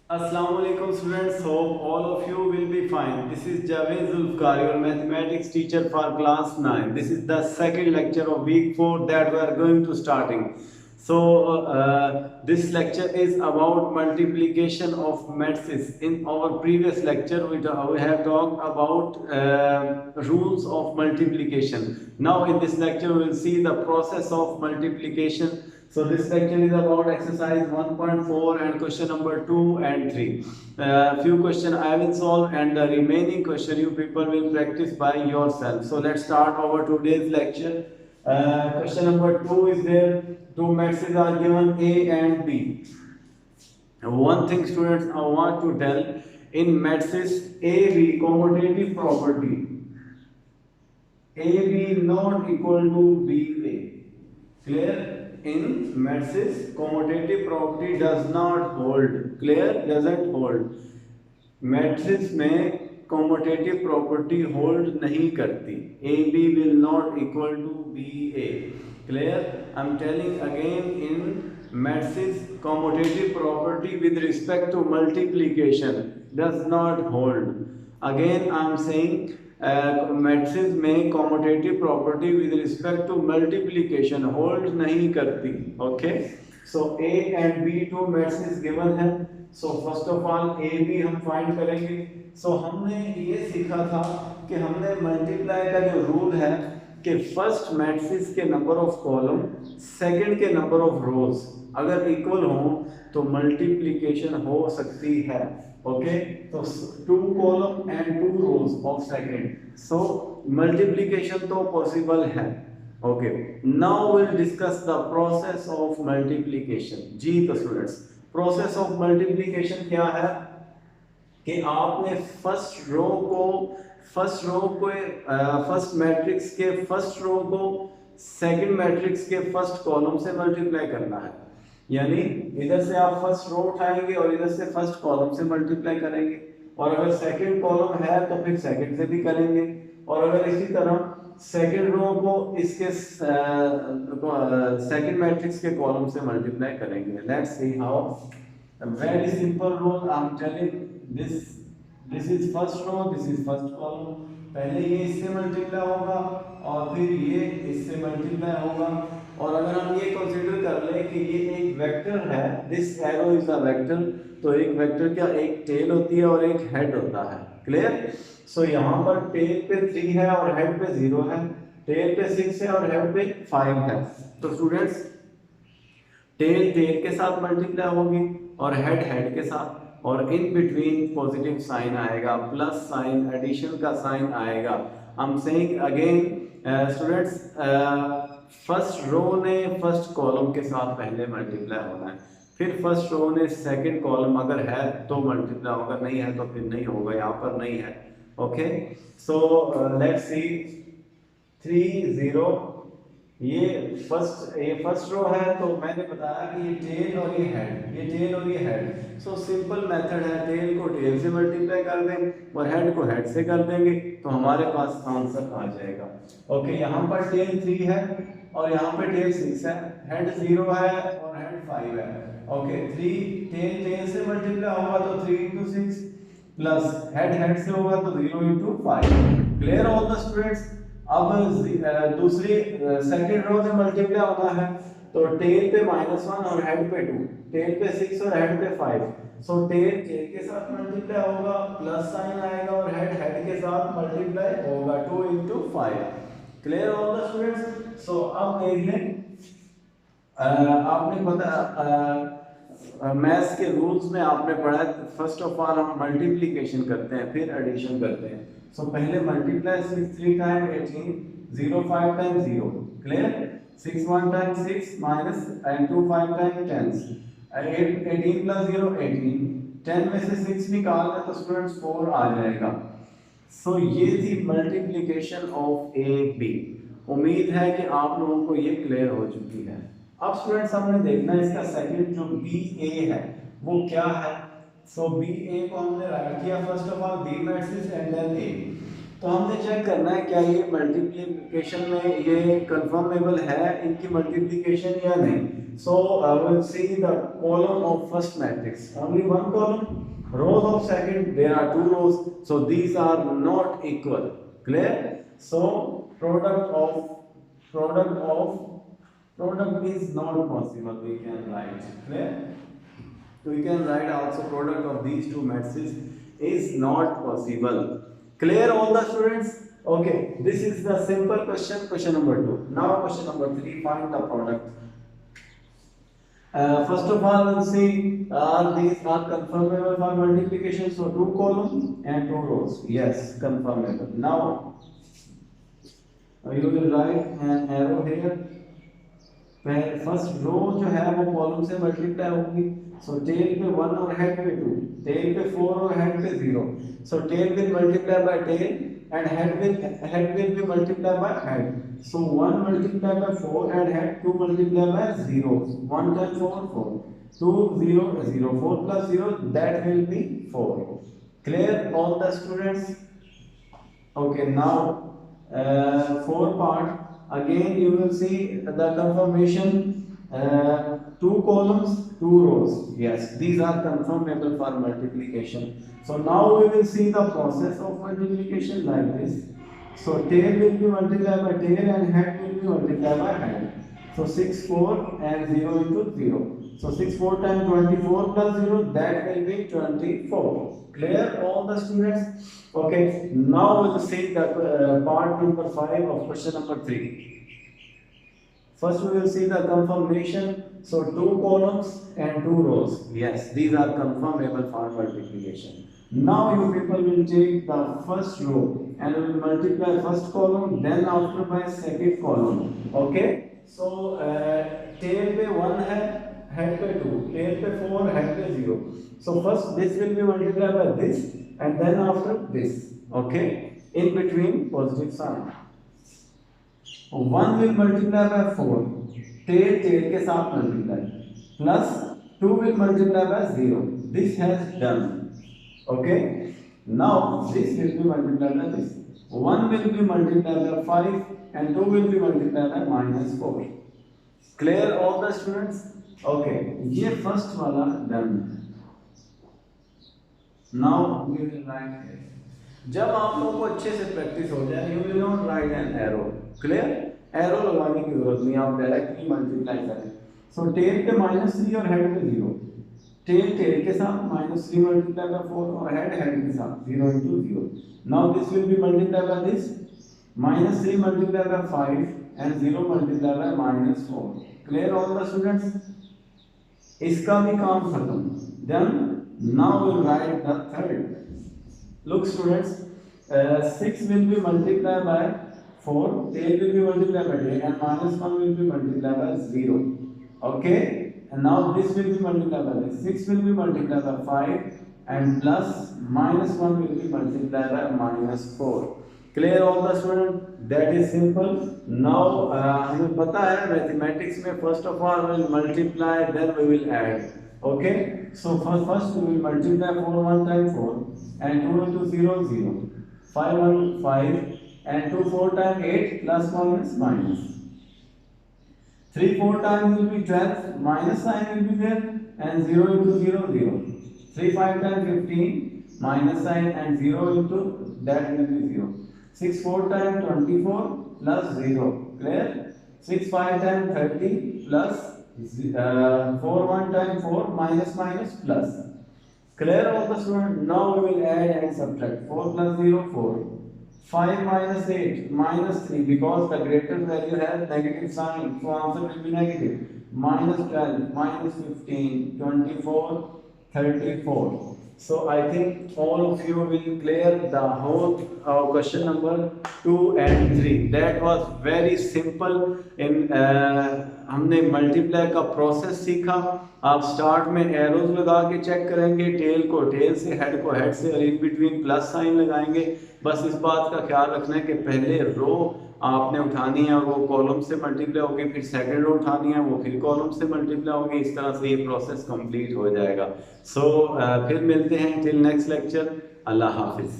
Assalamualaikum students, hope all of you will be fine. This is Javed Zulfikar, your mathematics teacher for class 9. This is the second lecture of week 4 that we are going to starting. This lecture is about multiplication of matrices. In our previous lecture, we have talked about rules of multiplication. Now in this lecture, we will see the process of multiplication. So this lecture is about exercise 1.4 and question number 2 and 3. Few question I will solve and the remaining question you people will practice by yourself. So let's start our today's lecture. Question number 2 is there. Two matrices are given A and B. One thing students I want to tell, in matrices AB commutative property, AB not equal to BA. Clear? In matrices commutative property does not hold. Clear? Doesn't hold. Matrix में commutative property hold नहीं करती. A B will not equal to B A. Clear? I am telling again, in matrix commutative property with respect to multiplication does not hold. Again I am saying matrix में commutative property with respect to multiplication hold नहीं करती. Okay, so A and B two matrix given है. So first of all A B हम find करेंगे. सो हमने ये सीखा था कि हमने मल्टीप्लाई का जो रूल है कि फर्स्ट मैट्रिक्स के नंबर ऑफ कॉलम सेकंड के नंबर ऑफ रोज अगर इक्वल हो तो मल्टीप्लिकेशन हो सकती है. ओके, तो two column and two rows of second, so multiplication तो पॉसिबल है. Okay, now will discuss the process of multiplication. जी तो स्टूडेंट्स, प्रोसेस ऑफ मल्टीप्लिकेशन क्या है कि आपने फर्स्ट मैट्रिक्स के फर्स्ट रो को सेकंड मैट्रिक्स के फर्स्ट कॉलम से मल्टीप्लाई करना है. यानी इधर से आप फर्स्ट रो उठाएंगे और इधर से फर्स्ट कॉलम से मल्टीप्लाई करेंगे, और अगर सेकंड कॉलम है तो फिर सेकंड से भी करेंगे, और अगर इसी तरह सेकंड रो को इसके सेकंड मैट्रिक्स के कॉलम से मल्टीप्लाई करेंगे. Let's see how. Very simple rule I am telling. This is first row, this is first column. पहले ये इससे मल्टीप्लाई होगा और फिर ये इससे मल्टीप्लाई होगा. और अगर हम ये कंसीडर कर लें कि ये एक वेक्टर है, this arrow is a vector, तो एक वेक्टर क्या एक टेल होती है और एक हेड होता है. क्लियर? सो यहाँ पर टेल पे 3 है और हेड पे 0 है, टेल पे 6 है और हेड पे 5 है. तो स्टूडेंट्स, टेल टेल के साथ मल्टीप्लाई होगी और हेड हेड के साथ, और इन बिटवीन पॉजिटिव साइन आएगा, प्लस साइन, एडिशन का साइन आएगा. I am saying again students, first row ने फर्स्ट कॉलम के साथ पहले मल्टीप्लाई होना है, फिर फर्स्ट रो ने सेकंड कॉलम अगर है तो मल्टीप्लाई होगा, नहीं है तो फिर नहीं होगा. यहाँ पर नहीं है. Okay, so let's see 3 0. ये फर्स्ट रो है, तो मैंने बताया कि ये टेल और ये हेड, ये टेल और ये हेड. सो सिंपल मेथड है, टेल को टेल से मल्टीप्लाई कर दें और हेड को हेड से कर देंगे तो हमारे पास आंसर आ जाएगा. ओके, यहाँ पर टेल 3 है और यहाँ पे टेल 6 है, हेड 0 है और हेड 5 है. ओके, 3 टेल टेल से मल्टीप्लाई होगा तो 3 into 6 प्लस हेड हेड से होगा तो 0 into 5. Clear all the students? अब दूसरी सेकंड रो से मल्टीप्लाई होना है, तो टेल पे -1 और हेड पे 2, टेल पे 6 और हेड पे 5. सो टेल टेल के साथ मल्टीप्लाई होगा, प्लस साइन आएगा, और हेड हेड के साथ मल्टीप्लाई होगा 2 into 5. Clear all the students? So अब देख लें, आपने पता मैथ्स के रूल्स में आपने पढ़ा, फर्स्ट ऑफ ऑल हम मल्टीप्लिकेशन करते हैं फिर एडिशन करते हैं. सो पहले multiply 6 3 time 18, 0 5 time 0. Clear? 6 1 time 6 minus and 2 5 time 10. 18 plus 0 18. 10 में से 6 निकालना तो स्टूडेंट्स 4 आ जाएगा. सो ये थी मल्टीप्लिकेशन ऑफ ए बी. उम्मीद है कि आप लोगों को ये क्लियर हो चुकी है. अब स्टूडेंट्स हमने देखना है इसका सेकंड जो बी ए है वो क्या है. सो बी ए को हमने राइट किया first of all B matrix and then A. तो हमने चेक करना है क्या ये मल्टीप्लिकेशन में ये कंफर्मेबल है इनकी मल्टीप्लिकेशन या नहीं। So I will see the column of first matrix, only one column, rows of second there are two rows, so these are not equal. Clear? So product is not possible, we can write. Clear? So we can write also product of these two matrices is not possible. Clear all the students? Okay, this is the simple question number 2. Now question number 3, find the product. First of all, we'll see these are conformable for multiplication. So 2 columns and 2 rows. Yes, conformable. Now you will write an arrow here. First row जो है वो column से multiply होगी, so tell पे 1 और head पे 2, tell पे 4 और हेड पे 0, so tail will multiply by tail and head will be multiply by head, so 1 multiply by 4 and head 2 multiply by 0, 1 times 4 4, 2 0 0, 4 plus 0 that will be 4. Clear all the students? Okay, now 4 part. Again you will see the confirmation, 2 columns 2 rows. Yes, these are confirmable for multiplication. So now we will see the process of multiplication like this. So tail will be multiplied by tail and head will be multiplied by head. So 6 4 and 0 into 0, so 6 4 times 24 plus 0, that will be 24. Clear all the students? Okay, now we will see the part number 5 of question number 3. First we will see the confirmation. So 2 columns and 2 rows. Yes, these are confirmable for multiplication. Now you people will take the first row and will multiply first column, then after by second column. Okay, so tail पे 1 है, head पे 2, tail पे 4, head पे 0. So first this will be multiplied by this and then after this. Okay, in between positive sign. 1 will multiply by 4, tail के साथ multiply, plus 2 will multiply by 0. This has done. Okay, now this will be multiplied by this. 1 will be multiplied by 5 and 2 will be multiplied by minus 4. Clear all the students? Okay, ये first वाला done. Now we will write here. जब आप लोगों को अच्छे से practice हो जाए, you will not write an arrow. Clear? Arrow लगाने की जरूरत नहीं, आप डायरेक्टली मल्टीप्लाई करें. सो टेल पे -3 और हेड पे 0, टेल के साथ -3 मल्टीप्लाई बाय 4 और हेड के साथ 0 into 0. Now this will be multiply by this, -3 multiply by 5 and 0 multiply by -4. Clear all the students? इसका भी काम खत्म. Then now we will write the third. Look students, 6 will be multiplied by 4, tail will be multiplied by tail and -1 will be multiplied by 0. Okay, and now this will be multiplied by this. 6 will be multiplied by 5 and plus -1 will be multiplied by -4. Clear all the student? That is simple. Now हमें पता है mathematics में first of all we will multiply, then we will add. Okay, so first we will multiply 4 1 times 4 and 2 into 0 0, 5 1 5 and 2 4 times 8 plus minus. 3 4 times will be 12, minus sign will be there and 0 into 0 0. 3 5 times 15, minus sign and 0 into that will be 0. 6 4 times 24 plus 0. Clear? 6 5 times 30 plus 4 1 times 4 minus plus. Clear all the student? Now we will add and subtract. 4 plus 0 4. 5 minus 8 minus 3, because the greater value has negative sign, so answer will be negative. Minus 12, minus 15, 24, 34. So I think all of you will clear the whole question number 2 and 3. That was very simple. In हमने multiply का process सीखा. आप start में arrows लगा के check करेंगे, tell को tell से, हेड को हेड से, और इन बिटवीन प्लस साइन लगाएंगे. बस इस बात का ख्याल रखना है कि पहले रो आपने उठानी है और वो कॉलम से मल्टीप्लाई होगी, फिर सेकंड रो उठानी है वो फिर कॉलम से मल्टीप्लाई होगी. इस तरह से ये प्रोसेस कंप्लीट हो जाएगा. सो फिर मिलते हैं टिल नेक्स्ट लेक्चर. अल्लाह हाफिज़.